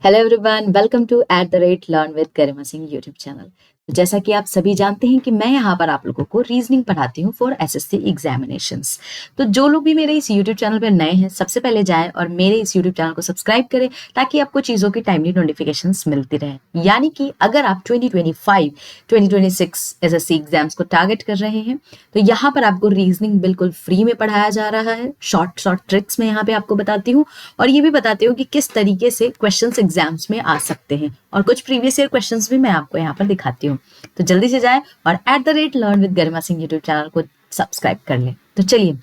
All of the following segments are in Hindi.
Hello everyone, welcome to @learn with Garima Singh YouTube channel. जैसा कि आप सभी जानते हैं कि मैं यहाँ पर आप लोगों को रीजनिंग पढ़ाती हूँ फॉर एसएससी एग्जामिनेशंस। तो जो लोग भी मेरे इस यूट्यूब चैनल पर नए हैं, सबसे पहले जाएं और मेरे इस यूट्यूब चैनल को सब्सक्राइब करें ताकि आपको चीज़ों की टाइमली नोटिफिकेशंस मिलती रहें। यानी कि अगर आप 2025 2026 एसएससी एग्जाम्स को टारगेट कर रहे हैं तो यहाँ पर आपको रीजनिंग बिल्कुल फ्री में पढ़ाया जा रहा है। शॉर्ट शॉर्ट ट्रिक्स में यहाँ पे आपको बताती हूँ और ये भी बताती हूँ कि किस तरीके से क्वेश्चंस एग्जाम्स में आ सकते हैं और कुछ प्रीवियस ईयर क्वेश्चंस भी मैं आपको यहाँ पर दिखाती हूँ। तो जल्दी से जाएं और @learn with Garima Singh YouTube channel को सब्सक्राइब कर लें। तो चलिए,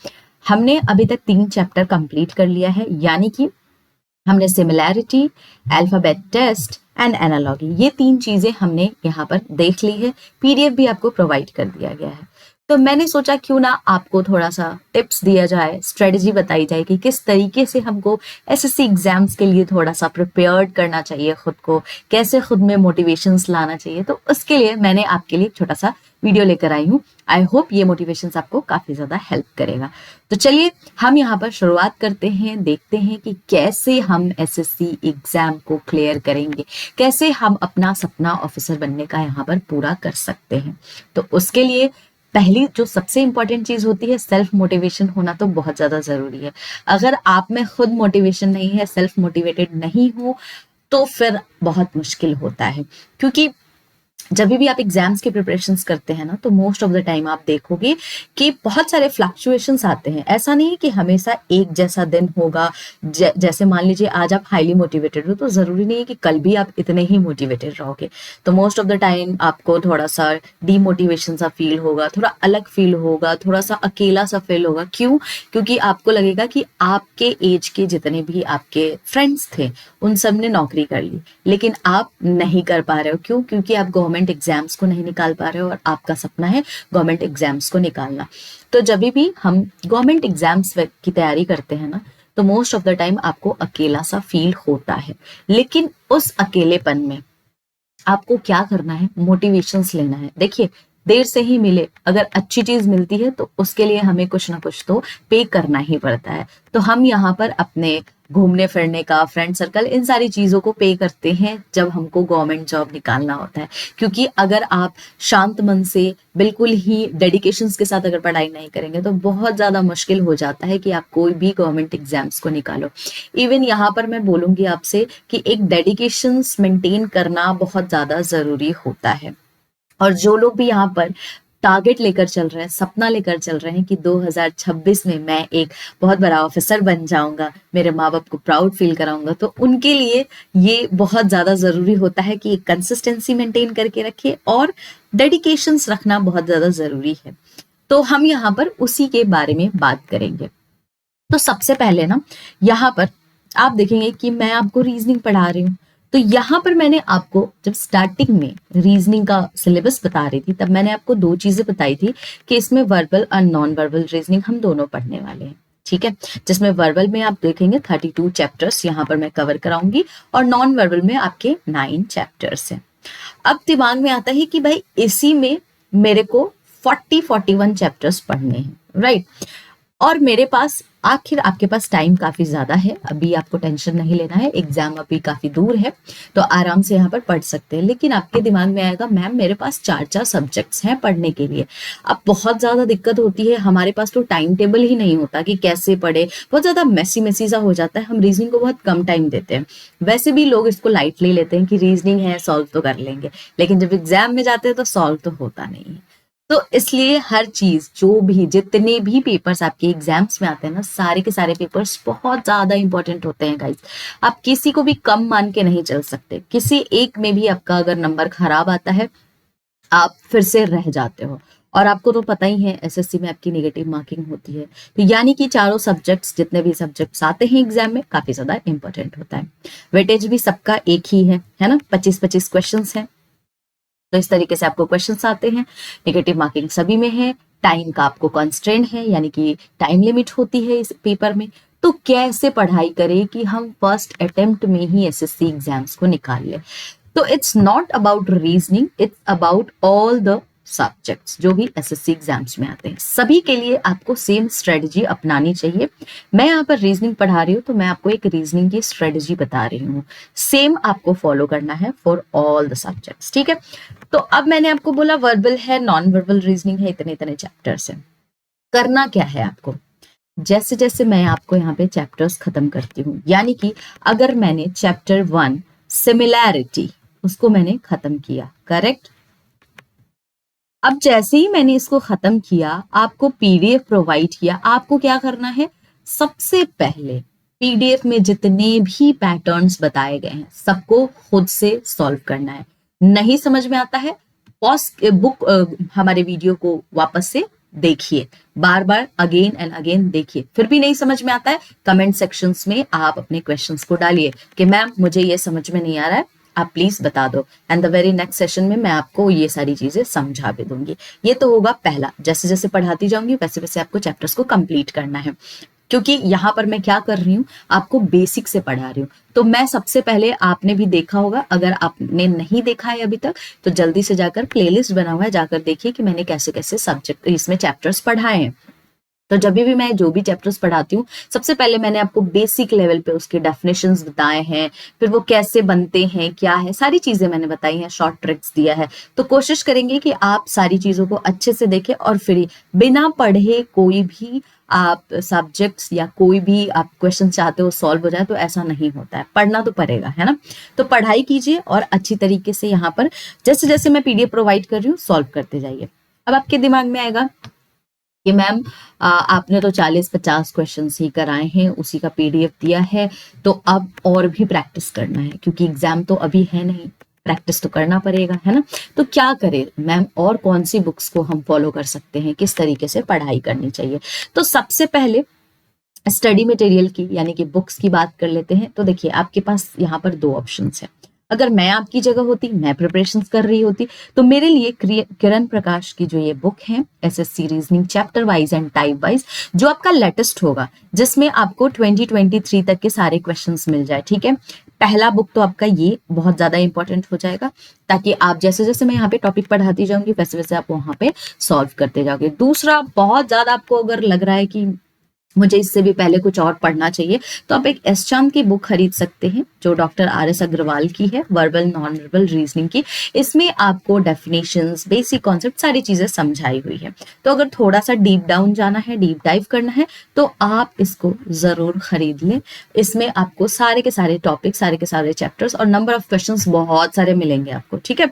हमने अभी तक 3 चैप्टर कंप्लीट कर लिया है, यानी कि हमने similarity, alphabet test and analogy, ये 3 चीजें हमने यहाँ पर देख ली है। पीडीएफ भी आपको प्रोवाइड कर दिया गया है। तो मैंने सोचा क्यों ना आपको थोड़ा सा टिप्स दिया जाए, स्ट्रेटजी बताई जाए कि किस तरीके से हमको एसएससी एग्जाम्स के लिए थोड़ा सा प्रिपेयर्ड करना चाहिए खुद को, कैसे खुद में मोटिवेशंस लाना चाहिए। तो उसके लिए मैंने आपके लिए एक छोटा सा वीडियो लेकर आई हूँ। आई होप ये मोटिवेशंस आपको काफी ज्यादा हेल्प करेगा। तो चलिए हम यहाँ पर शुरुआत करते हैं, देखते हैं कि कैसे हम एसएससी एग्जाम को क्लियर करेंगे, कैसे हम अपना सपना ऑफिसर बनने का यहाँ पर पूरा कर सकते हैं। तो उसके लिए पहली जो सबसे इंपॉर्टेंट चीज होती है, सेल्फ मोटिवेशन होना तो बहुत ज्यादा जरूरी है। अगर आप में खुद मोटिवेशन नहीं है, सेल्फ मोटिवेटेड नहीं हो, तो फिर बहुत मुश्किल होता है। क्योंकि जब भी आप एग्जाम्स की प्रिपरेशंस करते हैं ना, तो मोस्ट ऑफ द टाइम आप देखोगे कि बहुत सारे फ्लक्चुएशंस आते हैं। ऐसा नहीं है कि हमेशा एक जैसा दिन होगा। जैसे मान लीजिए आज आप हाईली मोटिवेटेड हो, तो जरूरी नहीं है कि कल भी आप इतने ही मोटिवेटेड रहोगे। तो मोस्ट ऑफ द टाइम आपको थोड़ा सा डीमोटिवेशन सा फील होगा, थोड़ा अलग फील होगा, थोड़ा सा अकेला सा फील होगा। क्यों? क्योंकि आपको लगेगा कि आपके एज के जितने भी आपके फ्रेंड्स थे उन सब ने नौकरी कर ली, लेकिन आप नहीं कर पा रहे हो। क्यों? क्योंकि आप गवर्नमेंट एग्जाम्स को नहीं निकाल पा रहे हो और आपका सपना है गवर्नमेंट एग्जाम्स को निकालना। तो जब भी हम गवर्नमेंट एग्जाम्स की तैयारी करते हैं ना, तो मोस्ट ऑफ द टाइम आपको अकेला सा फील होता है। लेकिन उस अकेलेपन में आपको क्या करना है? मोटिवेशंस लेना है। देखिए, देर से ही मिले, अगर अच्छी चीज मिलती है तो उसके लिए हमें कुछ ना कुछ तो पे करना ही पड़ता है। तो हम यहाँ पर अपने घूमने फिरने का, फ्रेंड सर्कल, इन सारी चीजों को पे करते हैं जब हमको गवर्नमेंट जॉब निकालना होता है। क्योंकि अगर आप शांत मन से बिल्कुल ही डेडिकेशन के साथ अगर पढ़ाई नहीं करेंगे तो बहुत ज्यादा मुश्किल हो जाता है कि आप कोई भी गवर्नमेंट एग्जाम्स को निकालो। इवन यहाँ पर मैं बोलूंगी आपसे कि एक डेडिकेशन मेंटेन करना बहुत ज्यादा जरूरी होता है। और जो लोग भी यहाँ पर टारगेट लेकर चल रहे हैं, सपना लेकर चल रहे हैं कि 2026 में मैं एक बहुत बड़ा ऑफिसर बन जाऊंगा, मेरे माँ बाप को प्राउड फील कराऊंगा, तो उनके लिए ये बहुत ज्यादा जरूरी होता है कि एक कंसिस्टेंसी मेंटेन करके रखे और डेडिकेशंस रखना बहुत ज्यादा जरूरी है। तो हम यहाँ पर उसी के बारे में बात करेंगे। तो सबसे पहले ना, यहाँ पर आप देखेंगे कि मैं आपको रीजनिंग पढ़ा रही हूँ। तो यहाँ पर मैंने आपको जब स्टार्टिंग में रीजनिंग का सिलेबस बता रही थी, तब मैंने आपको 2 चीजें बताई थी कि इसमें वर्बल और नॉन वर्बल रीजनिंग हम दोनों पढ़ने वाले हैं। ठीक है, जिसमें वर्बल में आप देखेंगे 32 चैप्टर्स यहाँ पर मैं कवर कराऊंगी और नॉन वर्बल में आपके 9 चैप्टर्स हैं। अब दिमाग में आता है कि भाई इसी में मेरे को 41 चैप्टर्स पढ़ने हैं, राइट? और मेरे पास आखिर आपके पास टाइम काफी ज्यादा है, अभी आपको टेंशन नहीं लेना है, एग्जाम अभी काफी दूर है, तो आराम से यहाँ पर पढ़ सकते हैं। लेकिन आपके दिमाग में आएगा, मैम मेरे पास 4 सब्जेक्ट्स हैं पढ़ने के लिए। अब बहुत ज्यादा दिक्कत होती है, हमारे पास तो टाइम टेबल ही नहीं होता कि कैसे पढ़े, बहुत ज्यादा मेसी मेसी सा हो जाता है। हम रीजनिंग को बहुत कम टाइम देते हैं। वैसे भी लोग इसको लाइटली लेते हैं कि रीजनिंग है, सॉल्व तो कर लेंगे, लेकिन जब एग्जाम में जाते हैं तो सॉल्व तो होता नहीं है। तो इसलिए हर चीज, जो भी जितने भी पेपर्स आपके एग्जाम्स में आते हैं ना, सारे के सारे पेपर्स बहुत ज्यादा इंपॉर्टेंट होते हैं गाइस। आप किसी को भी कम मान के नहीं चल सकते। किसी एक में भी आपका अगर नंबर खराब आता है, आप फिर से रह जाते हो। और आपको तो पता ही है एसएससी में आपकी नेगेटिव मार्किंग होती है। तो यानी कि चारों सब्जेक्ट्स, जितने भी सब्जेक्ट्स आते हैं एग्जाम में, काफी ज्यादा इंपॉर्टेंट होता है। वेटेज भी सबका एक ही है ना, 25-25 क्वेश्चन है। तो इस तरीके से आपको क्वेश्चंस आते हैं। नेगेटिव मार्किंग सभी में है। टाइम का आपको कॉन्स्ट्रेंट है, यानी कि टाइम लिमिट होती है इस पेपर में। तो कैसे पढ़ाई करें कि हम फर्स्ट अटेम्प्ट में ही एसएससी एग्जाम्स को निकाल लें? तो it's not about reasoning, it's about all the subjects जो भी एसएससी एग्जाम्स में आते हैं, सभी के लिए आपको सेम स्ट्रेटजी अपनानी चाहिए। मैं यहाँ पर रीजनिंग पढ़ा रही हूँ तो मैं आपको एक रीजनिंग की स्ट्रेटजी बता रही हूँ, सेम आपको फॉलो करना है फॉर ऑल द सब्जेक्ट्स, ठीक है। तो अब मैंने आपको बोला वर्बल है, नॉन वर्बल रीजनिंग है, इतने इतने चैप्टर्स हैं। करना क्या है आपको, जैसे जैसे मैं आपको यहाँ पे चैप्टर्स खत्म करती हूँ, यानी कि अगर मैंने चैप्टर 1 सिमिलैरिटी उसको मैंने खत्म किया, करेक्ट। अब जैसे ही मैंने इसको खत्म किया, आपको पीडीएफ प्रोवाइड किया, आपको क्या करना है, सबसे पहले पीडीएफ में जितने भी पैटर्न्स बताए गए हैं सबको खुद से सॉल्व करना है। नहीं समझ में आता है, पॉज बुक हमारे वीडियो को वापस से देखिए, बार बार अगेन एंड अगेन देखिए। फिर भी नहीं समझ में आता है, कमेंट सेक्शंस में आप अपने क्वेश्चंस को डालिए कि मैम मुझे ये समझ में नहीं आ रहा है, आप प्लीज बता दो, and the very next session में मैं आपको ये सारी चीजें समझा भी दूंगी। ये तो होगा पहला, जैसे जैसे पढ़ाती जाऊंगी वैसे वैसे आपको चैप्टर्स को कंप्लीट करना है, क्योंकि यहाँ पर मैं क्या कर रही हूँ, आपको बेसिक से पढ़ा रही हूँ। तो मैं सबसे पहले, आपने भी देखा होगा, अगर आपने नहीं देखा है अभी तक तो जल्दी से जाकर प्लेलिस्ट बना हुआ है, जाकर देखिए कि मैंने कैसे कैसे सब्जेक्ट इसमें चैप्टर्स पढ़ाए हैं। तो जब भी मैं जो भी चैप्टर्स पढ़ाती हूँ सबसे पहले मैंने आपको बेसिक लेवल पे उसके डेफिनेशंस बताए हैं, फिर वो कैसे बनते हैं, क्या है, सारी चीजें मैंने बताई हैं, शॉर्ट ट्रिक्स दिया है। तो कोशिश करेंगे कि आप सारी चीजों को अच्छे से देखें और फिर बिना पढ़े कोई भी आप सब्जेक्ट्स या कोई भी आप क्वेश्चन चाहते हो सॉल्व हो जाए, तो ऐसा नहीं होता है, पढ़ना तो पड़ेगा, है ना। तो पढ़ाई कीजिए और अच्छी तरीके से यहाँ पर जैसे जैसे मैं पीडीएफ प्रोवाइड कर रही हूँ सॉल्व करते जाइए। अब आपके दिमाग में आएगा कि मैम आपने तो 40-50 क्वेश्चंस ही कराए हैं, उसी का पीडीएफ दिया है, तो अब और भी प्रैक्टिस करना है क्योंकि एग्जाम तो अभी है नहीं, प्रैक्टिस तो करना पड़ेगा, है ना। तो क्या करें मैम, और कौन सी बुक्स को हम फॉलो कर सकते हैं, किस तरीके से पढ़ाई करनी चाहिए। तो सबसे पहले स्टडी मटेरियल की यानी कि बुक्स की बात कर लेते हैं। तो देखिए आपके पास यहाँ पर दो ऑप्शंस हैं। अगर मैं आपकी जगह होती, मैं प्रिपरेशंस कर रही होती, तो मेरे लिए किरण प्रकाश की जो ये बुक है SSC reasoning chapter wise and type wise, जो आपका लेटेस्ट होगा, जिसमें आपको 2023 तक के सारे क्वेश्चंस मिल जाए, ठीक है। पहला बुक तो आपका ये बहुत ज्यादा इंपॉर्टेंट हो जाएगा, ताकि आप जैसे जैसे मैं यहाँ पे टॉपिक पढ़ाती जाऊंगी वैसे वैसे आप वहां पे सॉल्व करते जाओगे। दूसरा, बहुत ज्यादा आपको अगर लग रहा है कि मुझे इससे भी पहले कुछ और पढ़ना चाहिए, तो आप एक एस चांद की बुक खरीद सकते हैं जो डॉक्टर आर.एस. अग्रवाल की है, वर्बल नॉन वर्बल रीजनिंग की। इसमें आपको डेफिनेशंस, बेसिक कॉन्सेप्ट, सारी चीजें समझाई हुई है। तो अगर थोड़ा सा डीप डाउन जाना है, डीप डाइव करना है, तो आप इसको जरूर खरीद लें। इसमें आपको सारे के सारे टॉपिक, सारे के सारे चैप्टर्स और नंबर ऑफ क्वेश्चंस बहुत सारे मिलेंगे आपको, ठीक है।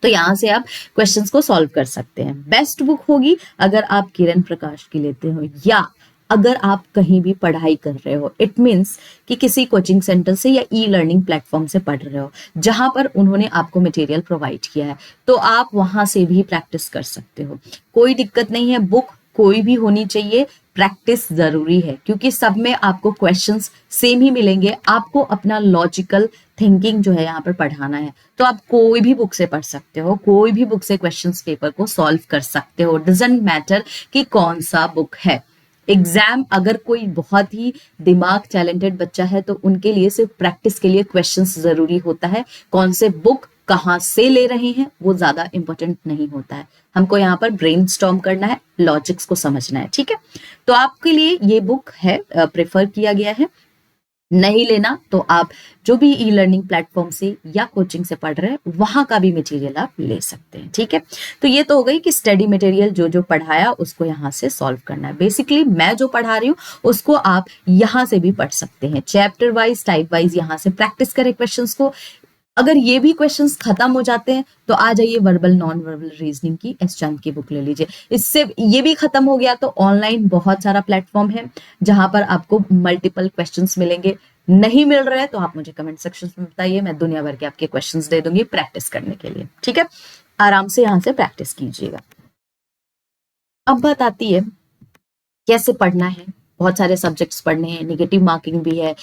तो यहाँ से आप क्वेश्चंस को सॉल्व कर सकते हैं। बेस्ट बुक होगी अगर आप किरण प्रकाश की लेते हो, या अगर आप कहीं भी पढ़ाई कर रहे हो, इट मीन्स कि किसी कोचिंग सेंटर से या ई लर्निंग प्लेटफॉर्म से पढ़ रहे हो जहां पर उन्होंने आपको मटेरियल प्रोवाइड किया है, तो आप वहां से भी प्रैक्टिस कर सकते हो, कोई दिक्कत नहीं है। बुक कोई भी होनी चाहिए, प्रैक्टिस जरूरी है क्योंकि सब में आपको क्वेश्चंस सेम ही मिलेंगे। आपको अपना लॉजिकल थिंकिंग जो है यहाँ पर पढ़ाना है, तो आप कोई भी बुक से पढ़ सकते हो, कोई भी बुक से क्वेश्चंस पेपर को सॉल्व कर सकते हो, डजंट मैटर कि कौन सा बुक है। एग्जाम, अगर कोई बहुत ही दिमाग टैलेंटेड बच्चा है तो उनके लिए सिर्फ प्रैक्टिस के लिए क्वेश्चंस जरूरी होता है, कौन से बुक कहाँ से ले रहे हैं वो ज्यादा इंपॉर्टेंट नहीं होता है। हमको यहाँ पर ब्रेनस्टॉर्म करना है, लॉजिक्स को समझना है, ठीक है। तो आपके लिए ये बुक है, प्रेफर किया गया है। नहीं लेना तो आप जो भी ई लर्निंग प्लेटफॉर्म से या कोचिंग से पढ़ रहे हैं वहां का भी मटेरियल आप ले सकते हैं, ठीक है। तो ये तो हो गई कि स्टडी मटेरियल जो जो पढ़ाया उसको यहाँ से सॉल्व करना है। बेसिकली मैं जो पढ़ा रही हूँ उसको आप यहाँ से भी पढ़ सकते हैं, चैप्टर वाइज, टाइप वाइज, यहाँ से प्रैक्टिस करें क्वेश्चंस को। अगर ये भी क्वेश्चंस खत्म हो जाते हैं तो आ जाइए वर्बल नॉन वर्बल रीजनिंग की एस चंद की बुक ले लीजिए। इससे ये भी खत्म हो गया तो ऑनलाइन बहुत सारा प्लेटफॉर्म है जहां पर आपको मल्टीपल क्वेश्चंस मिलेंगे। नहीं मिल रहा है तो आप मुझे कमेंट सेक्शन में बताइए, मैं दुनिया भर के आपके क्वेश्चंस दे दूंगी प्रैक्टिस करने के लिए, ठीक है। आराम से यहाँ से प्रैक्टिस कीजिएगा। अब बात आती है कैसे पढ़ना है। बहुत सारे सब्जेक्ट्स पढ़ने हैं, नेगेटिव मार्किंग भी है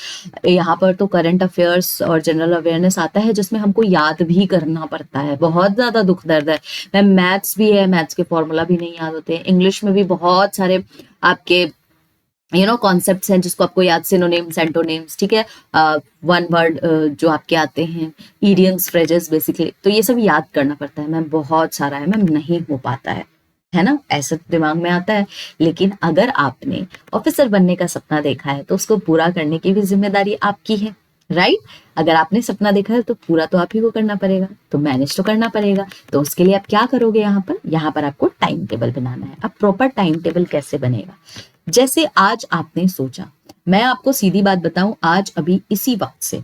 यहाँ पर, तो करंट अफेयर्स और जनरल अवेयरनेस आता है जिसमें हमको याद भी करना पड़ता है, बहुत ज्यादा दुख दर्द है। मैम मैथ्स भी है, मैथ्स के फॉर्मूला भी नहीं याद होते। इंग्लिश में भी बहुत सारे आपके कॉन्सेप्ट्स हैं जिसको आपको याद, सिनोनिम्स, एंटोनिम्स, ठीक है, वन वर्ड जो आपके आते हैं, इडियम्स, फ्रेजेस बेसिकली, तो ये सब याद करना पड़ता है मैम, बहुत सारा है मैम, नहीं हो पाता है ना, ऐसा दिमाग में आता है। लेकिन अगर आपने ऑफिसर बनने का सपना देखा है तो उसको पूरा करने की भी जिम्मेदारी आपकी है, राइट। अगर आपने सपना देखा है तो पूरा तो आप ही को करना पड़ेगा, तो मैनेज तो करना पड़ेगा। तो उसके लिए आप क्या करोगे, यहाँ पर आपको टाइम टेबल बनाना है। अब प्रॉपर टाइम टेबल कैसे बनेगा, जैसे आज आपने सोचा, मैं आपको सीधी बात बताऊं, आज अभी इसी वक्त से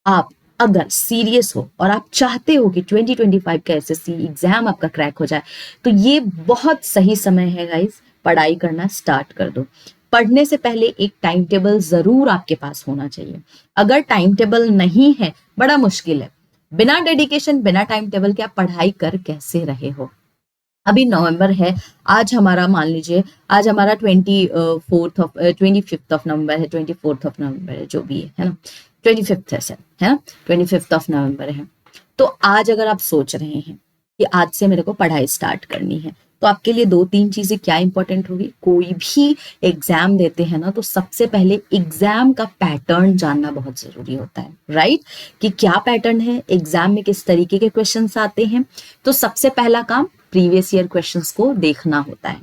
आप अगर सीरियस हो और आप चाहते हो कि 2025 का एसएससी एग्जाम आपका क्रैक हो जाए, तो ये बहुत सही समय है गाइस, पढ़ाई करना स्टार्ट कर दो। पढ़ने से पहले एक टाइम टेबल जरूर आपके पास होना चाहिए। अगर टाइम टेबल नहीं है, बड़ा मुश्किल है, बिना डेडिकेशन, बिना टाइम टेबल के आप पढ़ाई कर कैसे रहे हो। अभी नवंबर है, आज हमारा मान लीजिए, आज हमारा 25th ऑफ नवंबर है, जो भी है ना, 25th है सर, है ना, 25th ऑफ नवंबर है। तो आज अगर आप सोच रहे हैं कि आज से मेरे को पढ़ाई स्टार्ट करनी है, तो आपके लिए दो तीन चीजें क्या इंपॉर्टेंट होगी। कोई भी एग्जाम देते हैं ना, तो सबसे पहले एग्जाम का पैटर्न जानना बहुत जरूरी होता है, राइट, कि क्या पैटर्न है एग्जाम में, किस तरीके के क्वेश्चंस आते हैं। तो सबसे पहला काम प्रीवियस ईयर क्वेश्चंस को देखना होता है।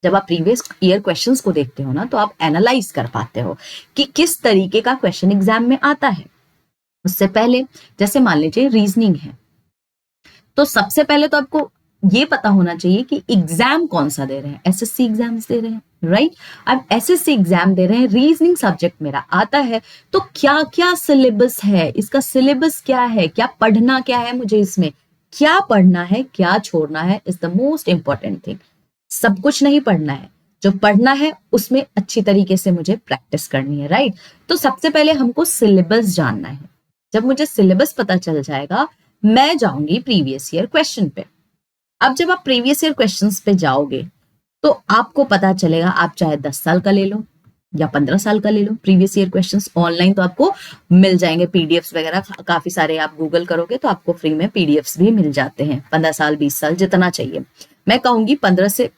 जब आप प्रीवियस ईयर क्वेश्चंस को देखते हो ना, तो आप एनालाइज कर पाते हो कि किस तरीके का क्वेश्चन एग्जाम में आता है। उससे पहले जैसे मान लीजिए रीजनिंग है, तो सबसे पहले तो आपको ये पता होना चाहिए कि एग्जाम कौन सा दे रहे हैं, एसएससी एग्जाम्स दे रहे हैं, राइट। अब एसएससी एग्जाम दे रहे हैं, रीजनिंग सब्जेक्ट मेरा आता है, तो क्या क्या सिलेबस है, इसका सिलेबस क्या है, क्या पढ़ना क्या है मुझे, इसमें क्या पढ़ना है, क्या छोड़ना है, is the most important thing. सब कुछ नहीं पढ़ना है, जो पढ़ना है उसमें अच्छी तरीके से मुझे प्रैक्टिस करनी है, राइट। तो सबसे पहले हमको सिलेबस जानना है। जब मुझे सिलेबस पता चल जाएगा, मैं जाऊंगी प्रीवियस ईयर क्वेश्चन पे। अब जब आप प्रीवियस ईयर क्वेश्चंस पे जाओगे, तो आपको पता चलेगा, आप चाहे 10 साल का ले लो या 15 साल का ले लो, प्रीवियस ईयर क्वेश्चंस ऑनलाइन तो आपको मिल जाएंगे, पीडीएफ्स वगैरह काफी सारे, आप गूगल करोगे तो आपको फ्री में पीडीएफ्स भी मिल जाते हैं, 15 साल 20 साल जितना चाहिए। मैं कहूंगी 15 से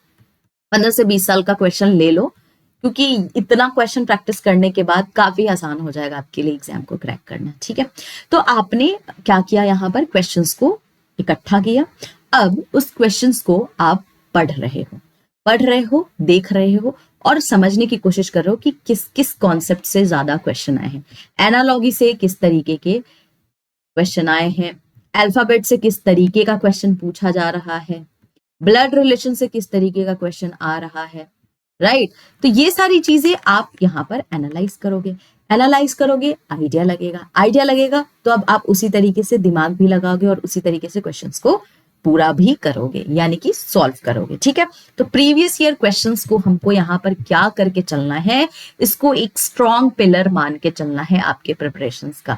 20 साल का क्वेश्चन ले लो, क्योंकि इतना क्वेश्चन प्रैक्टिस करने के बाद काफी आसान हो जाएगा आपके लिए एग्जाम को क्रैक करना, ठीक है। तो आपने क्या किया, यहाँ पर क्वेश्चंस को इकट्ठा किया। अब उस क्वेश्चंस को आप पढ़ रहे हो, देख रहे हो और समझने की कोशिश कर रहे हो कि किस किस कॉन्सेप्ट से ज्यादा क्वेश्चन आए हैं। एनालॉगी से किस तरीके के क्वेश्चन आए हैं, अल्फाबेट से किस तरीके का क्वेश्चन पूछा जा रहा है, ब्लड रिलेशन से किस तरीके का क्वेश्चन आ रहा है, राइट। तो ये सारी चीजें आप यहाँ पर एनालाइज करोगे, आइडिया लगेगा तो अब आप उसी तरीके से दिमाग भी लगाओगे और उसी तरीके से क्वेश्चंस को पूरा भी करोगे, यानी कि सॉल्व करोगे, ठीक है। तो प्रीवियस ईयर क्वेश्चंस को हमको यहाँ पर क्या करके चलना है, इसको एक स्ट्रॉन्ग पिलर मान के चलना है आपके प्रिपरेशंस का।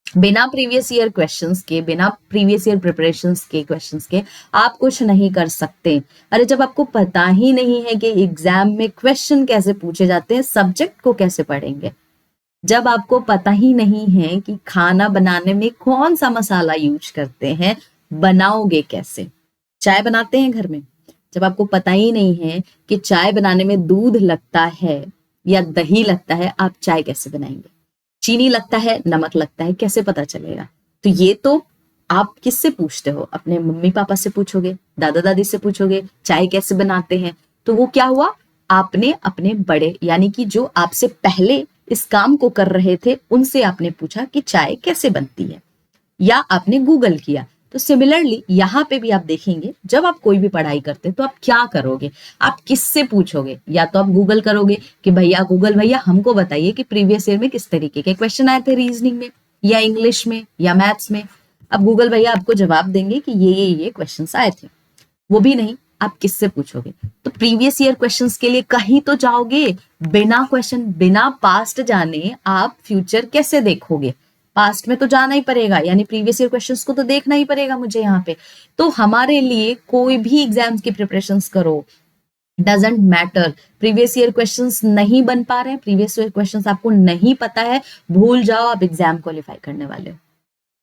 बिना प्रीवियस ईयर क्वेश्चंस के, बिना प्रीवियस ईयर प्रिपरेशंस के क्वेश्चंस के आप कुछ नहीं कर सकते। अरे जब आपको पता ही नहीं है कि एग्जाम में क्वेश्चन कैसे पूछे जाते हैं, सब्जेक्ट को कैसे पढ़ेंगे। जब आपको पता ही नहीं है कि खाना बनाने में कौन सा मसाला यूज करते हैं, बनाओगे कैसे। चाय बनाते हैं घर में, जब आपको पता ही नहीं है कि चाय बनाने में दूध लगता है या दही लगता है, आप चाय कैसे बनाएंगे। चीनी लगता है, नमक लगता है, कैसे पता चलेगा। तो ये तो आप किससे पूछते हो, अपने मम्मी पापा से पूछोगे, दादा दादी से पूछोगे चाय कैसे बनाते हैं। तो वो क्या हुआ, आपने अपने बड़े यानी कि जो आपसे पहले इस काम को कर रहे थे उनसे आपने पूछा कि चाय कैसे बनती है, या आपने गूगल किया। तो सिमिलरली यहाँ पे भी आप देखेंगे, जब आप कोई भी पढ़ाई करते हैं तो आप क्या करोगे, आप किससे पूछोगे। या तो आप गूगल करोगे कि भैया गूगल भैया हमको बताइए कि प्रीवियस ईयर में किस तरीके के क्वेश्चन आए थे रीजनिंग में या इंग्लिश में या मैथ्स में। अब गूगल भैया आपको जवाब देंगे कि ये क्वेश्चन आए थे। वो भी नहीं, आप किससे पूछोगे। तो प्रीवियस ईयर क्वेश्चंस के लिए कहीं तो जाओगे। बिना क्वेश्चन, बिना पास्ट जाने आप फ्यूचर कैसे देखोगे। पास्ट में तो जाना ही पड़ेगा, यानी प्रीवियस ईयर क्वेश्चंस को तो देखना ही पड़ेगा मुझे यहाँ पे। तो हमारे लिए कोई भी एग्जाम्स की प्रिपरेशंस करो, doesn't matter. Previous year questions नहीं बन पा रहे हैं, प्रीवियस ईयर क्वेश्चंस आपको नहीं पता है, भूल जाओ, आप एग्जाम क्वालिफाई करने वाले हो।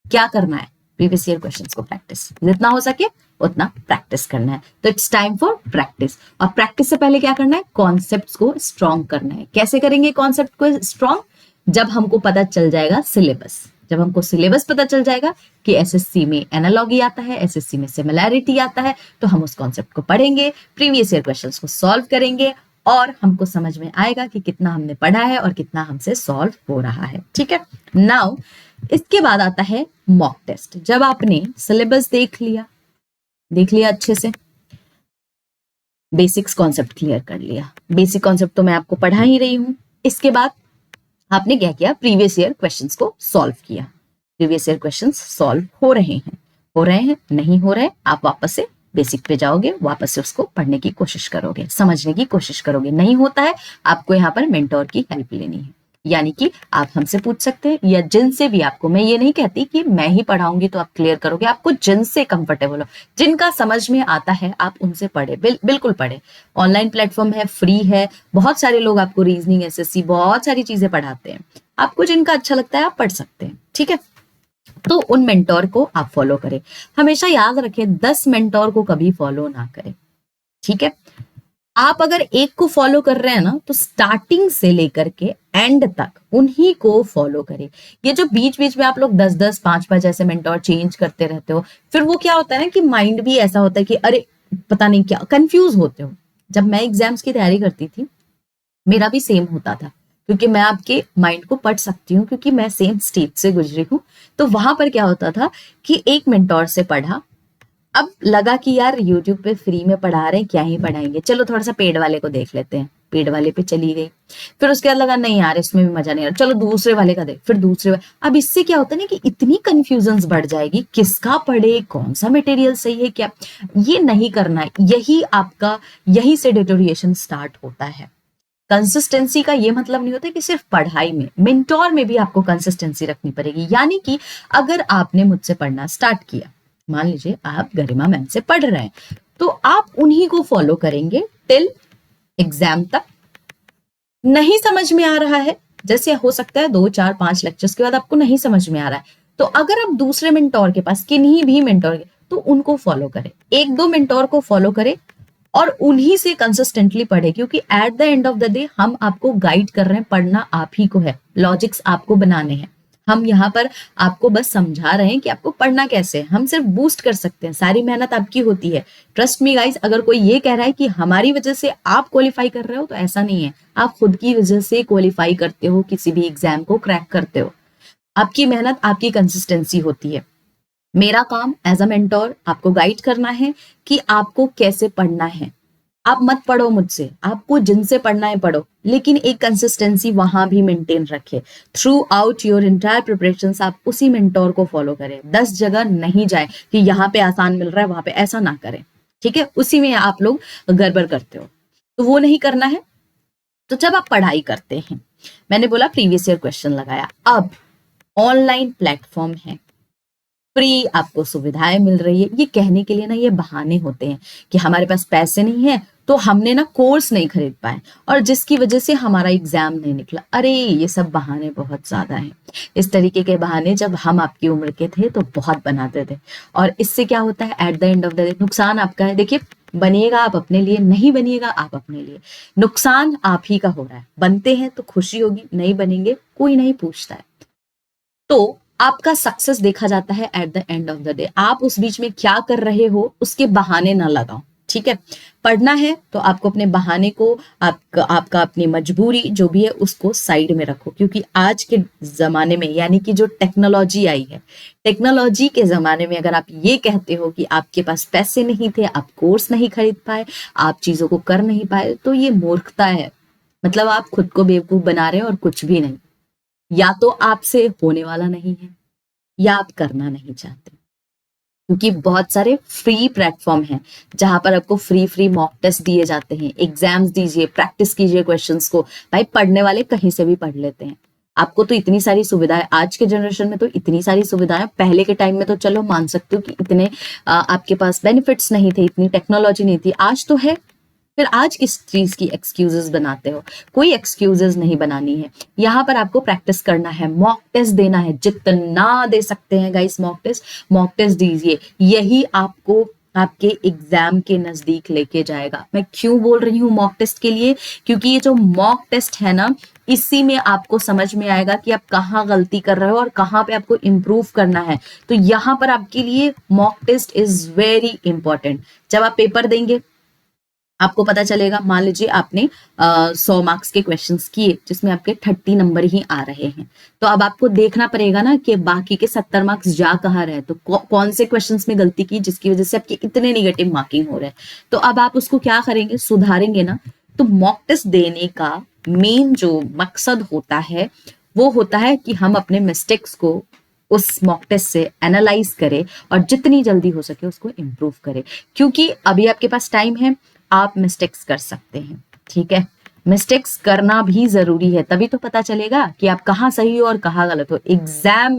क्या करना है, प्रीवियस ईयर क्वेश्चंस को प्रैक्टिस, जितना हो सके उतना प्रैक्टिस करना है। तो इट्स टाइम फॉर प्रैक्टिस। और प्रैक्टिस से पहले क्या करना है, कॉन्सेप्ट्स को स्ट्रॉन्ग करना है। कैसे करेंगे कॉन्सेप्ट को स्ट्रॉन्ग, जब हमको पता चल जाएगा सिलेबस। जब हमको सिलेबस पता चल जाएगा कि एसएससी में एनालॉगी आता है, एसएससी में सिमिलैरिटी आता है, तो हम उस कॉन्सेप्ट को पढ़ेंगे, प्रीवियस ईयर क्वेश्चंस को सॉल्व करेंगे और हमको समझ में आएगा कि कितना हमने पढ़ा है और कितना हमसे सॉल्व हो रहा है। ठीक है, नाउ इसके बाद आता है मॉक टेस्ट। जब आपने सिलेबस देख लिया अच्छे से, बेसिक्स कॉन्सेप्ट क्लियर कर लिया, बेसिक कॉन्सेप्ट तो मैं आपको पढ़ा ही रही हूं, इसके बाद आपने क्या किया, प्रीवियस ईयर क्वेश्चंस को सॉल्व किया। प्रीवियस ईयर क्वेश्चंस सॉल्व हो रहे हैं नहीं हो रहे, आप वापस से बेसिक पे जाओगे, वापस से उसको पढ़ने की कोशिश करोगे, समझने की कोशिश करोगे। नहीं होता है, आपको यहाँ पर मेंटोर की हेल्प लेनी है, यानी कि आप हमसे पूछ सकते हैं या जिनसे भी आपको, मैं ये नहीं कहती कि मैं ही पढ़ाऊंगी तो आप क्लियर करोगे, आपको जिनसे कंफर्टेबल हो, जिनका समझ में आता है आप उनसे पढ़े, बिल्कुल पढ़े। ऑनलाइन प्लेटफॉर्म है, फ्री है, बहुत सारे लोग आपको रीजनिंग, एसएससी, बहुत सारी चीजें पढ़ाते हैं, आपको जिनका अच्छा लगता है आप पढ़ सकते हैं। ठीक है, तो उन मेंटोर को आप फॉलो करें। हमेशा याद रखें 10 मेंटोर को कभी फॉलो ना करें। ठीक है, आप अगर एक को फॉलो कर रहे हैं ना, तो स्टार्टिंग से लेकर के एंड तक उन्हीं को फॉलो करें। ये जो बीच बीच में आप लोग 10-10, 5-5 ऐसे मेंटोर चेंज करते रहते हो, फिर वो क्या होता है ना कि माइंड भी ऐसा होता है कि अरे पता नहीं क्या, कंफ्यूज होते हो। जब मैं एग्जाम्स की तैयारी करती थी, मेरा भी सेम होता था, क्योंकि मैं आपके माइंड को पढ़ सकती हूँ, क्योंकि मैं सेम स्टेज से गुजरी हूँ। तो वहां पर क्या होता था कि एक मेंटोर से पढ़ा, अब लगा कि यार YouTube पे फ्री में पढ़ा रहे हैं, क्या ही पढ़ाएंगे, चलो थोड़ा सा पेड वाले को देख लेते हैं, पेड वाले पे चली गई। फिर उसके बाद लगा नहीं यार इसमें भी मजा नहीं आ रहा, चलो दूसरे वाले का देख, फिर दूसरे वाले। अब इससे क्या होता है ना कि इतनी कंफ्यूजन बढ़ जाएगी, किसका पढ़े, कौन सा मटेरियल सही है, क्या, ये नहीं करना है। यही से डिटोरिएशन स्टार्ट होता है। कंसिस्टेंसी का ये मतलब नहीं होता कि सिर्फ पढ़ाई में, मेंटोर में भी आपको कंसिस्टेंसी रखनी पड़ेगी। यानी कि अगर आपने मुझसे पढ़ना स्टार्ट किया, मान लीजिए आप गरिमा मैम से पढ़ रहे हैं, तो आप उन्हीं को फॉलो करेंगे टिल एग्जाम तक। नहीं समझ में आ रहा है, जैसे हो सकता है 2, 4, 5 लेक्चर्स के बाद आपको नहीं समझ में आ रहा है, तो अगर आप दूसरे मेंटोर के पास, किन्हीं भी मेंटोर के, तो उनको फॉलो करें, 1-2 मेंटोर को फॉलो करें और उन्हीं से कंसिस्टेंटली पढ़े, क्योंकि at the end of the day हम आपको गाइड कर रहे हैं, पढ़ना आप ही को है, लॉजिक्स आपको बनाने हैं। हम यहाँ पर आपको बस समझा रहे हैं कि आपको पढ़ना कैसे है, हम सिर्फ बूस्ट कर सकते हैं, सारी मेहनत आपकी होती है। ट्रस्ट मी गाइस, अगर कोई ये कह रहा है कि हमारी वजह से आप क्वालिफाई कर रहे हो, तो ऐसा नहीं है। आप खुद की वजह से क्वालिफाई करते हो, किसी भी एग्जाम को क्रैक करते हो, आपकी मेहनत, आपकी कंसिस्टेंसी होती है। मेरा काम एज अ मेंटोर आपको गाइड करना है कि आपको कैसे पढ़ना है। आप मत पढ़ो मुझसे, आपको जिनसे पढ़ना है पढ़ो, लेकिन एक कंसिस्टेंसी वहां भी मेंटेन रखे। Through out your entire preparation आप उसी मेंटोर को फॉलो करें, 10 जगह नहीं जाए कि यहाँ पे आसान मिल रहा है वहां पे, ऐसा ना करें। ठीक है, उसी में आप लोग गड़बड़ करते हो, तो वो नहीं करना है। तो जब आप पढ़ाई करते हैं, मैंने बोला प्रीवियस ईयर क्वेश्चन लगाया, अब ऑनलाइन प्लेटफॉर्म है, फ्री आपको सुविधाएं मिल रही है। ये कहने के लिए ना, ये बहाने होते हैं कि हमारे पास पैसे नहीं है तो हमने ना कोर्स नहीं खरीद पाए और जिसकी वजह से हमारा एग्जाम नहीं निकला। अरे ये सब बहाने बहुत ज्यादा हैं। इस तरीके के बहाने जब हम आपकी उम्र के थे तो बहुत बनाते थे, और इससे क्या होता है, at the end of the day नुकसान आपका है। देखिए, बनिएगा आप अपने लिए, नहीं बनिएगा आप अपने लिए, नुकसान आप ही का हो रहा है। बनते हैं तो खुशी होगी, नहीं बनेंगे कोई नहीं पूछता है। तो आपका सक्सेस देखा जाता है at the end of the day. आप उस बीच में क्या कर रहे हो उसके बहाने ना लगाओ। ठीक है, पढ़ना है तो आपको अपने बहाने को, आपका अपनी मजबूरी जो भी है उसको साइड में रखो, क्योंकि आज के जमाने में, यानी कि जो टेक्नोलॉजी आई है, टेक्नोलॉजी के जमाने में अगर आप ये कहते हो कि आपके पास पैसे नहीं थे, आप कोर्स नहीं खरीद पाए, आप चीजों को कर नहीं पाए, तो ये मूर्खता है। मतलब आप खुद को बेवकूफ बना रहे हो और कुछ भी नहीं। या तो आपसे होने वाला नहीं है या आप करना नहीं चाहते, क्योंकि बहुत सारे फ्री प्लेटफॉर्म हैं जहां पर आपको फ्री मॉक टेस्ट दिए जाते हैं। एग्जाम्स दीजिए, प्रैक्टिस कीजिए क्वेश्चंस को। भाई पढ़ने वाले कहीं से भी पढ़ लेते हैं। आपको तो इतनी सारी सुविधाएं, आज के जनरेशन में तो इतनी सारी सुविधाएं, पहले के टाइम में तो चलो मान सकते हो कि इतने आपके पास बेनिफिट्स नहीं थे, इतनी टेक्नोलॉजी नहीं थी, आज तो है। फिर आज किस चीज की एक्सक्यूजेस बनाते हो? कोई एक्सक्यूजेस नहीं बनानी है। यहाँ पर आपको प्रैक्टिस करना है, मॉक टेस्ट देना है, जितना दे सकते हैं गाइस मॉक टेस्ट दीजिए। यही आपको आपके एग्जाम के नजदीक लेके जाएगा। मैं क्यों बोल रही हूँ मॉक टेस्ट के लिए? क्योंकि ये जो मॉक टेस्ट है ना, इसी में आपको समझ में आएगा कि आप कहाँ गलती कर रहे हो और कहाँ पे आपको इम्प्रूव करना है। तो यहाँ पर आपके लिए mock test is very important. जब आप पेपर देंगे आपको पता चलेगा, मान लीजिए आपने 100 मार्क्स के क्वेश्चंस किए जिसमें आपके 30 नंबर ही आ रहे हैं, तो अब आपको देखना पड़ेगा ना कि बाकी के 70 मार्क्स जा कहाँ रहे, तो कौन से क्वेश्चंस में गलती की जिसकी वजह से आपके इतने निगेटिव मार्किंग हो रहे हैं। तो अब आप उसको क्या करेंगे, सुधारेंगे ना। तो मॉक टेस्ट देने का मेन जो मकसद होता है वो होता है कि हम अपने मिस्टेक्स को उस मॉक टेस्ट से एनालाइज करें और जितनी जल्दी हो सके उसको इम्प्रूव करें। क्योंकि अभी आपके पास टाइम है, आप मिस्टेक्स कर सकते हैं, ठीक है। मिस्टेक्स करना भी जरूरी है, तभी तो पता चलेगा कि आप कहाँ सही हो और कहाँ गलत हो। एग्जाम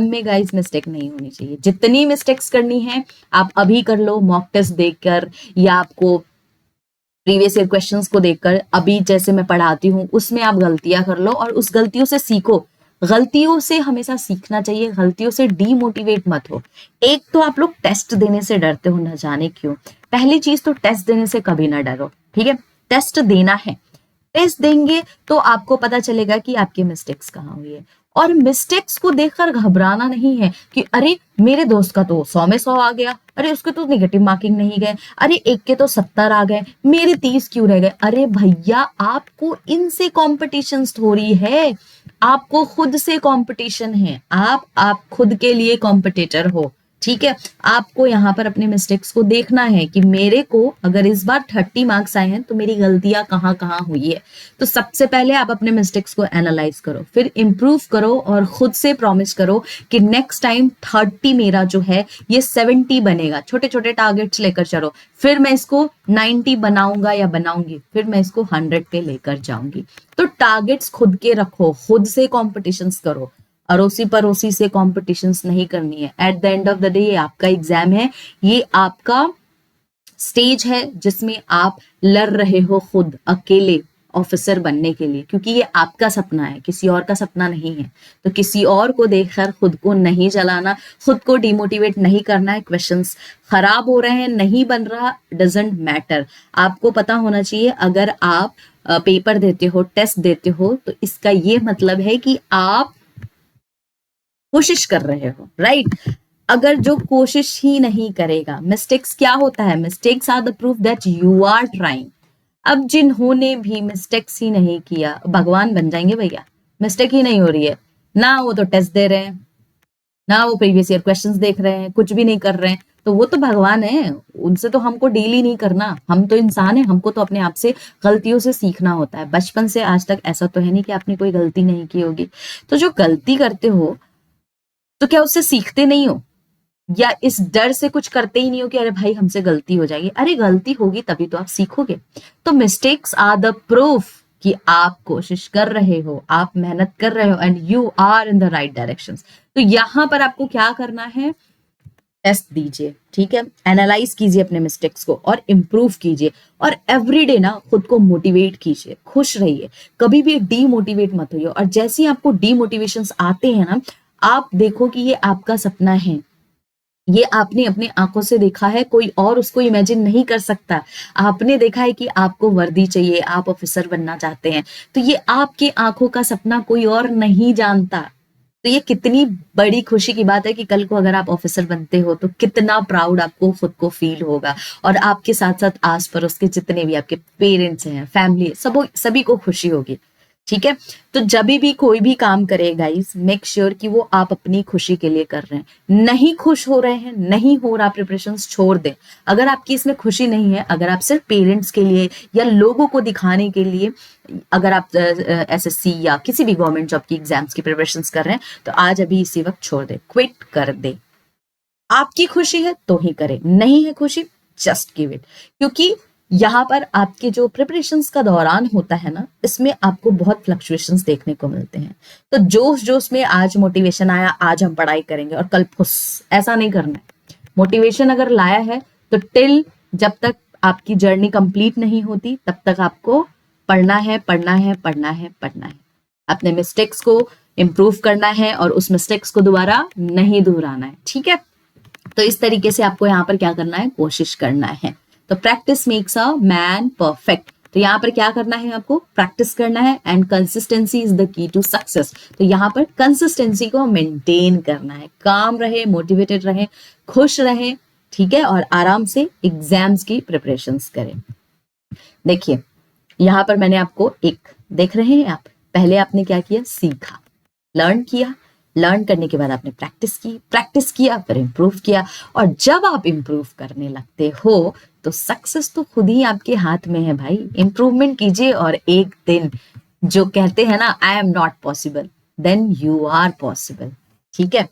में गाइस मिस्टेक नहीं होनी चाहिए। जितनी मिस्टेक्स करनी है आप अभी कर लो, मॉक टेस्ट देखकर या आपको प्रीवियस ईयर क्वेश्चंस को देखकर। अभी जैसे मैं पढ़ाती हूँ उसमें आप गलतियां कर लो और उस गलतियों से सीखो। गलतियों से हमेशा सीखना चाहिए, गलतियों से डीमोटिवेट मत हो। एक तो आप लोग टेस्ट देने से डरते हो, ना जाने क्यों। पहली चीज तो टेस्ट देने से कभी ना डरो, ठीक है। टेस्ट देना है, टेस्ट देंगे तो आपको पता चलेगा कि आपकी मिस्टेक्स कहाँ हुई है। और मिस्टेक्स को देखकर घबराना नहीं है कि अरे मेरे दोस्त का तो 100 में 100 आ गया, अरे उसके तो नेगेटिव मार्किंग नहीं गए, अरे एक के तो 70 आ गए, मेरे 30 क्यों रह गए। अरे भैया, आपको इनसे कॉम्पिटिशन थोड़ी है, आपको खुद से कंपटीशन है। आप खुद के लिए कॉम्पिटिटर हो, ठीक है। आपको यहाँ पर अपने मिस्टेक्स को देखना है कि मेरे को अगर इस बार 30 मार्क्स आए हैं तो मेरी गलतियां कहाँ कहाँ हुई है। तो सबसे पहले आप अपने मिस्टेक्स को एनालाइज करो, फिर इंप्रूव करो और खुद से प्रॉमिस करो कि नेक्स्ट टाइम 30 मेरा जो है ये 70 बनेगा। छोटे छोटे टारगेट्स लेकर चलो, फिर मैं इसको 90 बनाऊंगा या बनाऊंगी, फिर मैं इसको 100 पे लेकर जाऊंगी। तो टारगेट्स खुद के रखो, खुद से कॉम्पिटिशन्स करो, अड़ोसी पड़ोसी से कॉम्पिटिशन्स नहीं करनी है। At the end of the day ये आपका एग्जाम है, ये आपका स्टेज है जिसमें आप लड़ रहे हो खुद अकेले ऑफिसर बनने के लिए, क्योंकि ये आपका सपना है, किसी और का सपना नहीं है। तो किसी और को देखकर खुद को नहीं जलाना, खुद को डिमोटिवेट नहीं करना है। क्वेश्चंस खराब हो रहे हैं, नहीं बन रहा, डजेंट मैटर। आपको पता होना चाहिए अगर आप पेपर देते हो, टेस्ट देते हो, तो इसका ये मतलब है कि आप कोशिश कर रहे हो, राइट। अगर जो कोशिश ही नहीं करेगा, मिस्टेक्स क्या होता है, mistakes are the proof that you are trying. अब जिन्होंने भी मिस्टेक्स ही नहीं किया भगवान बन जाएंगे भैया। मिस्टेक ही नहीं हो रही है ना, वो तो टेस्ट दे रहे हैं, ना वो प्रीवियस ईयर क्वेश्चंस देख रहे हैं, कुछ भी नहीं कर रहे हैं, तो वो तो भगवान है, उनसे तो हमको डील ही नहीं करना। हम तो इंसान है, हमको तो अपने आप से गलतियों से सीखना होता है। बचपन से आज तक ऐसा तो है नहीं कि आपने कोई गलती नहीं की होगी। तो जो गलती करते हो तो क्या उससे सीखते नहीं हो, या इस डर से कुछ करते ही नहीं हो कि अरे भाई हमसे गलती हो जाएगी। अरे गलती होगी तभी तो आप सीखोगे। तो मिस्टेक्स आर द प्रूफ कि आप कोशिश कर रहे हो, आप मेहनत कर रहे हो, and you are in the right direction. तो यहां पर आपको क्या करना है, टेस्ट दीजिए, ठीक है, एनालाइज कीजिए अपने मिस्टेक्स को और इम्प्रूव कीजिए। और एवरीडे ना खुद को मोटिवेट कीजिए, खुश रहिए, कभी भी डीमोटिवेट मत होइए। और जैसे ही आपको डीमोटिवेशंस आते हैं ना, आप देखो कि ये आपका सपना है, ये आपने अपने आंखों से देखा है, कोई और उसको इमेजिन नहीं कर सकता। आपने देखा है कि आपको वर्दी चाहिए, आप ऑफिसर बनना चाहते हैं, तो ये आपकी आंखों का सपना कोई और नहीं जानता। तो ये कितनी बड़ी खुशी की बात है कि कल को अगर आप ऑफिसर बनते हो तो कितना प्राउड आपको खुद को फील होगा, और आपके साथ साथ आस पड़ोस के जितने भी आपके पेरेंट्स हैं, फैमिली, सभी को खुशी होगी, ठीक है। तो जब भी कोई भी काम करे गाइस, मेक श्योर कि वो आप अपनी खुशी के लिए कर रहे हैं। नहीं खुश हो रहे हैं, नहीं हो रहा प्रिपरेशंस, छोड़ दें। अगर आपकी इसमें खुशी नहीं है, अगर आप सिर्फ पेरेंट्स के लिए या लोगों को दिखाने के लिए, अगर आप एसएससी या किसी भी गवर्नमेंट जॉब की एग्जाम्स की प्रिपरेशंस कर रहे हैं, तो आज अभी इसी वक्त छोड़ दे, क्विट कर दे। आपकी खुशी है तो ही करें, नहीं है खुशी, जस्ट गिव इट। क्योंकि यहाँ पर आपके जो प्रिपरेशंस का दौरान होता है ना, इसमें आपको बहुत फ्लक्चुएशंस देखने को मिलते हैं। तो जोश जोश में आज मोटिवेशन आया, आज हम पढ़ाई करेंगे, और कल फुस, ऐसा नहीं करना है। मोटिवेशन अगर लाया है तो टिल जब तक आपकी जर्नी कंप्लीट नहीं होती तब तक आपको पढ़ना है, पढ़ना है, पढ़ना है, पढ़ना है। अपने मिस्टेक्स को इम्प्रूव करना है और उस मिस्टेक्स को दोबारा नहीं दोहराना है, ठीक है। तो इस तरीके से आपको यहाँ पर क्या करना है, कोशिश करना है। तो practice makes a man perfect. तो यहाँ पर क्या करना है, आपको प्रैक्टिस करना है and consistency is the key to success. तो यहाँ पर कंसिस्टेंसी को मेंटेन करना है, काम रहे, मोटिवेटेड रहे, खुश रहे, ठीक है, और आराम से एग्जाम्स की प्रिपरेशंस करें। देखिए यहाँ पर मैंने आपको एक देख रहे हैं आप, पहले आपने क्या किया, सीखा, लर्न किया, लर्न करने के बाद आपने प्रैक्टिस किया, फिर इम्प्रूव किया, और जब आप इम्प्रूव करने लगते हो तो सक्सेस तो खुद ही आपके हाथ में है भाई। इम्प्रूवमेंट कीजिए और एक दिन जो कहते हैं ना I am not possible, then you are possible, ठीक है।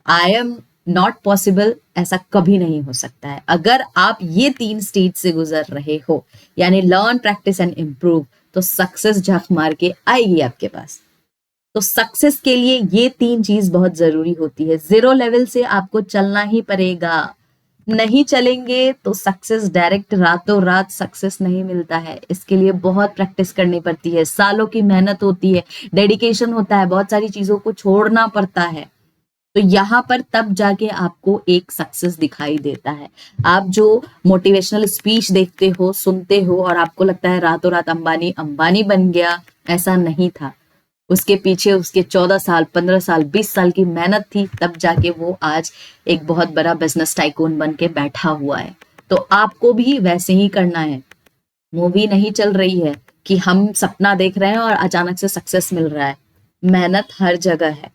आई एम नॉट पॉसिबल ऐसा कभी नहीं हो सकता है। अगर आप ये 3 स्टेज से गुजर रहे हो, यानी लर्न, प्रैक्टिस एंड इम्प्रूव, तो सक्सेस झक मार के आएगी आपके पास। तो सक्सेस के लिए ये 3 चीज बहुत जरूरी होती है। 0 लेवल से आपको चलना ही पड़ेगा, नहीं चलेंगे तो सक्सेस डायरेक्ट रातों रात सक्सेस नहीं मिलता है। इसके लिए बहुत प्रैक्टिस करनी पड़ती है, सालों की मेहनत होती है, डेडिकेशन होता है, बहुत सारी चीजों को छोड़ना पड़ता है। तो यहाँ पर तब जाके आपको एक सक्सेस दिखाई देता है। आप जो मोटिवेशनल स्पीच देखते हो, सुनते हो, और आपको लगता है रातों रात अंबानी अंबानी बन गया, ऐसा नहीं था। उसके पीछे उसके 14 साल, 15 साल, 20 साल की मेहनत थी, तब जाके वो आज एक बहुत बड़ा बिजनेस टाइकून बन के बैठा हुआ है। तो आपको भी वैसे ही करना है। मूवी नहीं चल रही है कि हम सपना देख रहे हैं और अचानक से सक्सेस मिल रहा है। मेहनत हर जगह है,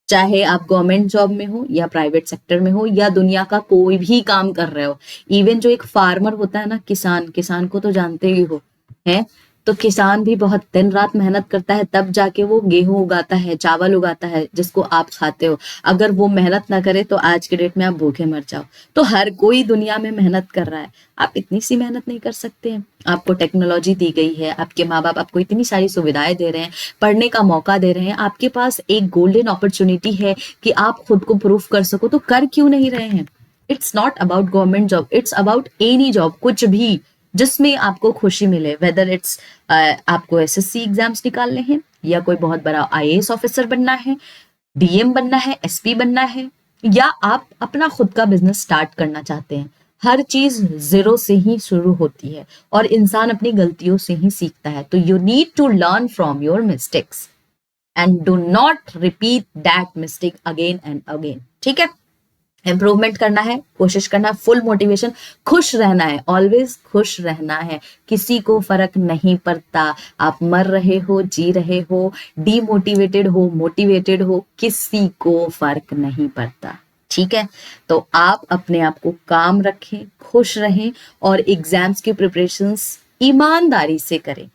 चाहे आप गवर्नमेंट जॉब में हो या प्राइवेट सेक्टर में हो या दुनिया का कोई भी काम कर रहे हो। इवन जो एक फार्मर होता है ना, किसान को तो जानते ही हो, है, तो किसान भी बहुत दिन रात मेहनत करता है, तब जाके वो गेहूं उगाता है, चावल उगाता है, जिसको आप खाते हो। अगर वो मेहनत ना करे तो आज के डेट में आप भूखे मर जाओ। तो हर कोई दुनिया में मेहनत कर रहा है, आप इतनी सी मेहनत नहीं कर सकते हैं? आपको टेक्नोलॉजी दी गई है, आपके माँ बाप आपको इतनी सारी सुविधाएं दे रहे हैं, पढ़ने का मौका दे रहे हैं, आपके पास एक गोल्डन अपॉर्चुनिटी है कि आप खुद को प्रूफ कर सको, तो कर क्यों नहीं रहे हैं? It's not about government job, it's about any job, कुछ भी जिसमें आपको खुशी मिले। वेदर इट्स आपको एसएससी एग्जाम्स निकालने हैं, या कोई बहुत बड़ा आईएएस ऑफिसर बनना है, डीएम बनना है, एसपी बनना है, या आप अपना खुद का बिजनेस स्टार्ट करना चाहते हैं। हर चीज 0 से ही शुरू होती है और इंसान अपनी गलतियों से ही सीखता है। तो you need to learn from your mistakes and do not repeat that mistake again and again, ठीक है। इम्प्रूवमेंट करना है, कोशिश करना है, फुल मोटिवेशन, खुश रहना है, ऑलवेज खुश रहना है। किसी को फर्क नहीं पड़ता आप मर रहे हो, जी रहे हो, डीमोटिवेटेड हो, मोटिवेटेड हो, किसी को फर्क नहीं पड़ता, ठीक है। तो आप अपने आप को काम रखें, खुश रहें, और एग्जाम्स की प्रिपरेशंस ईमानदारी से करें।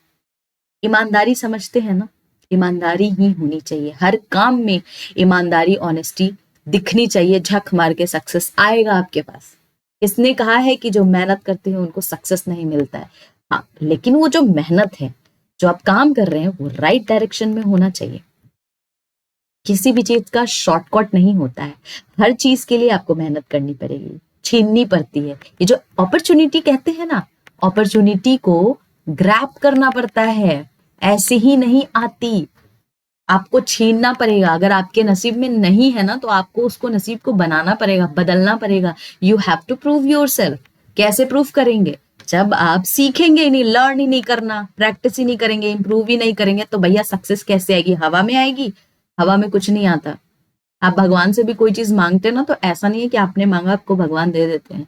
ईमानदारी समझते हैं ना, ईमानदारी ही होनी चाहिए हर काम में। ईमानदारी, ऑनेस्टी दिखनी चाहिए। झक मार के सक्सेस आएगा आपके पास। इसने कहा है कि जो मेहनत करते हैं उनको सक्सेस नहीं मिलता है, हाँ, लेकिन वो जो मेहनत है, जो आप काम कर रहे हैं, वो राइट डायरेक्शन में होना चाहिए। किसी भी चीज का शॉर्टकट नहीं होता है, हर चीज के लिए आपको मेहनत करनी पड़ेगी, छीननी पड़ती है। ये जो अपॉर्चुनिटी कहते हैं ना, अपॉर्चुनिटी को ग्रैब करना पड़ता है, ऐसे ही नहीं आती, आपको छीनना पड़ेगा। अगर आपके नसीब में नहीं है ना, तो आपको उसको नसीब को बनाना पड़ेगा, बदलना पड़ेगा। You have to prove yourself. कैसे प्रूव करेंगे? जब आप सीखेंगे ही नहीं, लर्न ही नहीं करना, प्रैक्टिस ही नहीं करेंगे, इंप्रूव ही नहीं करेंगे, तो भैया सक्सेस कैसे आएगी? हवा में आएगी? हवा में कुछ नहीं आता। आप भगवान से भी कोई चीज मांगते ना, तो ऐसा नहीं है कि आपने मांगा आपको भगवान दे देते हैं।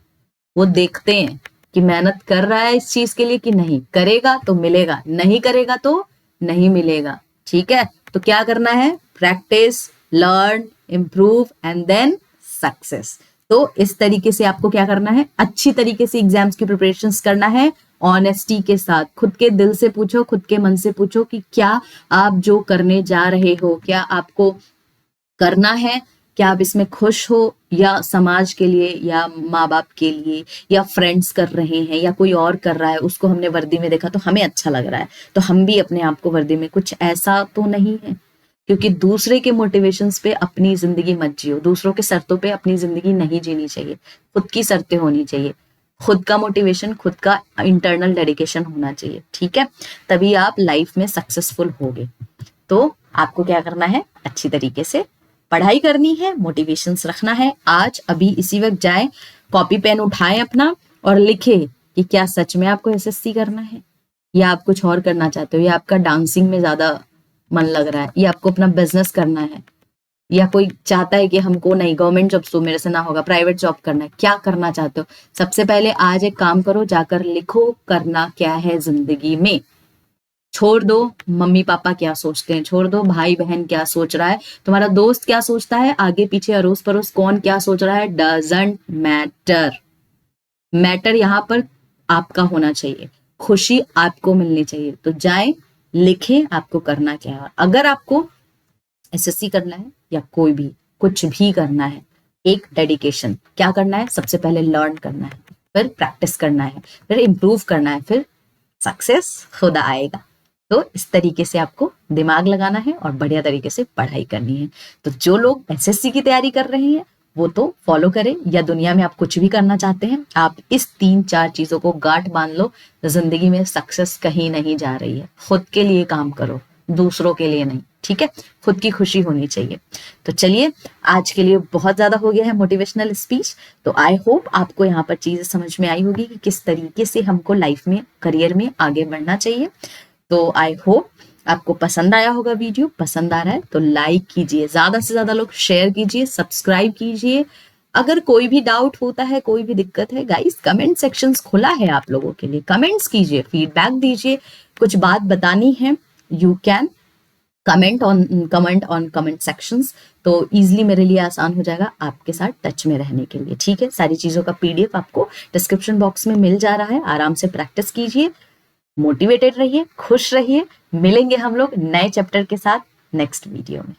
वो देखते हैं कि मेहनत कर रहा है इस चीज के लिए कि नहीं, करेगा तो मिलेगा, नहीं करेगा तो नहीं मिलेगा, ठीक है। तो क्या करना है? Practice, learn, improve and then success. तो इस तरीके से आपको क्या करना है? अच्छी तरीके से एग्जाम्स की प्रिपरेशंस करना है, ऑनेस्टी के साथ। खुद के दिल से पूछो, खुद के मन से पूछो कि क्या आप जो करने जा रहे हो, क्या आपको करना है, क्या आप इसमें खुश हो, या समाज के लिए, या माँ बाप के लिए, या फ्रेंड्स कर रहे हैं, या कोई और कर रहा है, उसको हमने वर्दी में देखा तो हमें अच्छा लग रहा है, तो हम भी अपने आप को वर्दी में। कुछ ऐसा तो नहीं है, क्योंकि दूसरे के मोटिवेशंस पे अपनी जिंदगी मत जियो, दूसरों के शर्तों पे अपनी जिंदगी नहीं जीनी चाहिए, खुद की शर्तें होनी चाहिए। खुद का मोटिवेशन, खुद का इंटरनल डेडिकेशन होना चाहिए, ठीक है, तभी आप लाइफ में सक्सेसफुल होगे। तो आपको क्या करना है, अच्छी तरीके से पढ़ाई करनी है, मोटिवेशंस रखना है। आज अभी इसी वक्त जाए, कॉपी पेन उठाएं अपना और लिखे कि क्या सच में आपको एसएससी करना है, या आप कुछ और करना चाहते हो, या आपका डांसिंग में ज्यादा मन लग रहा है, या आपको अपना बिजनेस करना है, या कोई चाहता है कि हमको नहीं गवर्नमेंट जॉब तो मेरे से ना होगा, प्राइवेट जॉब करना है, क्या करना चाहते हो। सबसे पहले आज एक काम करो, जाकर लिखो करना क्या है जिंदगी में। छोड़ दो मम्मी पापा क्या सोचते हैं, छोड़ दो भाई बहन क्या सोच रहा है, तुम्हारा दोस्त क्या सोचता है, आगे पीछे अड़ोस पड़ोस कौन क्या सोच रहा है, डजंट मैटर। मैटर यहाँ पर आपका होना चाहिए, खुशी आपको मिलनी चाहिए। तो जाए लिखे आपको करना क्या है। अगर आपको एसएससी करना है या कोई भी कुछ भी करना है, एक डेडिकेशन, क्या करना है, सबसे पहले लर्न करना है, फिर प्रैक्टिस करना है, फिर इम्प्रूव करना है, फिर सक्सेस खुद आएगा। तो इस तरीके से आपको दिमाग लगाना है और बढ़िया तरीके से पढ़ाई करनी है। तो जो लोग एसएससी की तैयारी कर रहे हैं वो तो फॉलो करें, या दुनिया में आप कुछ भी करना चाहते हैं, आप इस 3-4 चीजों को गांठ बांध लो, जिंदगी में सक्सेस कहीं नहीं जा रही है। खुद के लिए काम करो, दूसरों के लिए नहीं, ठीक है, खुद की खुशी होनी चाहिए। तो चलिए, आज के लिए बहुत ज्यादा हो गया है मोटिवेशनल स्पीच। तो आई होप आपको यहाँ पर चीजें समझ में आई होगी कि किस तरीके से हमको लाइफ में, करियर में आगे बढ़ना चाहिए। तो आई होप आपको पसंद आया होगा वीडियो। पसंद आ रहा है तो लाइक कीजिए, ज्यादा से ज्यादा लोग शेयर कीजिए, सब्सक्राइब कीजिए। अगर कोई भी डाउट होता है, कोई भी दिक्कत है, गाइस कमेंट सेक्शंस खुला है आप लोगों के लिए, कमेंट्स कीजिए, फीडबैक दीजिए, कुछ बात बतानी है, you can comment on comment sections. तो इजिली मेरे लिए आसान हो जाएगा आपके साथ टच में रहने के लिए, ठीक है। सारी चीजों का पीडीएफ आपको डिस्क्रिप्शन बॉक्स में मिल जा रहा है, आराम से प्रैक्टिस कीजिए, मोटिवेटेड रहिए, खुश रहिए। मिलेंगे हम लोग नए चैप्टर के साथ नेक्स्ट वीडियो में।